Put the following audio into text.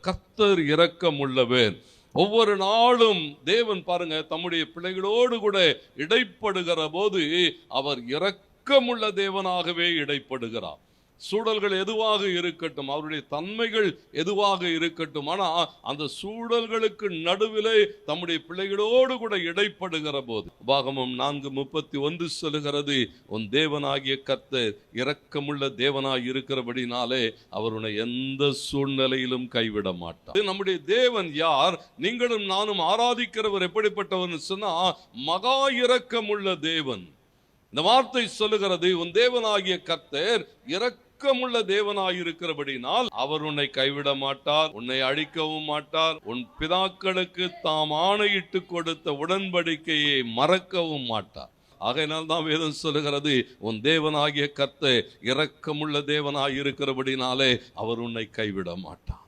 கர்த்தர் இரக்கமுள்ளவர். ஒவ்வொரு நாளும் தேவன் பாருங்க தம்முடைய பிள்ளைகளோடு கூட இடைப்படுகிற போது அவர் இரக்கமுள்ள தேவனாகவே இடைப்படுகிறார். சூழல்கள் எதுவாக இருக்கட்டும், அவருடைய தன்மைகள் எதுவாக இருக்கட்டும், ஆனா அந்த சூழல்களுக்கு நடுவிலே தம்முடைய பிள்ளைகளோடு கூட இடைப்படுகிற போது உபாகமம் 4:31 சொல்லுகிறது, உன் தேவனாகிய கர்த்தர் இரக்கமுள்ள தேவனாய் இருக்கிறபடினாலே அவர் உன்னை எந்த சூழ்நிலையிலும் கைவிட மாட்டார். நம்முடைய தேவன் யார்? நீங்களும் நானும் ஆராதிக்கிறவர் எப்படிப்பட்டவர் சொன்னா மகா இரக்கமுள்ள தேவன். இந்த வார்த்தை சொல்லுகிறது, உன் தேவனாகிய கர்த்தர் இரக்கமுள்ள தேவனாயிருக்கிறபடினால் அவர் உன்னை கைவிட மாட்டார், உன்னை அழிக்கவும் மாட்டார், உன் பிதாக்களுக்கு தாம் ஆணையிட்டு கொடுத்த உடன்படிக்கையை மறக்கவும் மாட்டார். ஆகையினால் தான் வேதம் சொல்லுகிறது, உன் தேவனாகிய கர்த்தர் இரக்கமுள்ள தேவனாயிருக்கிறபடினாலே அவர் உன்னை கைவிட மாட்டார்.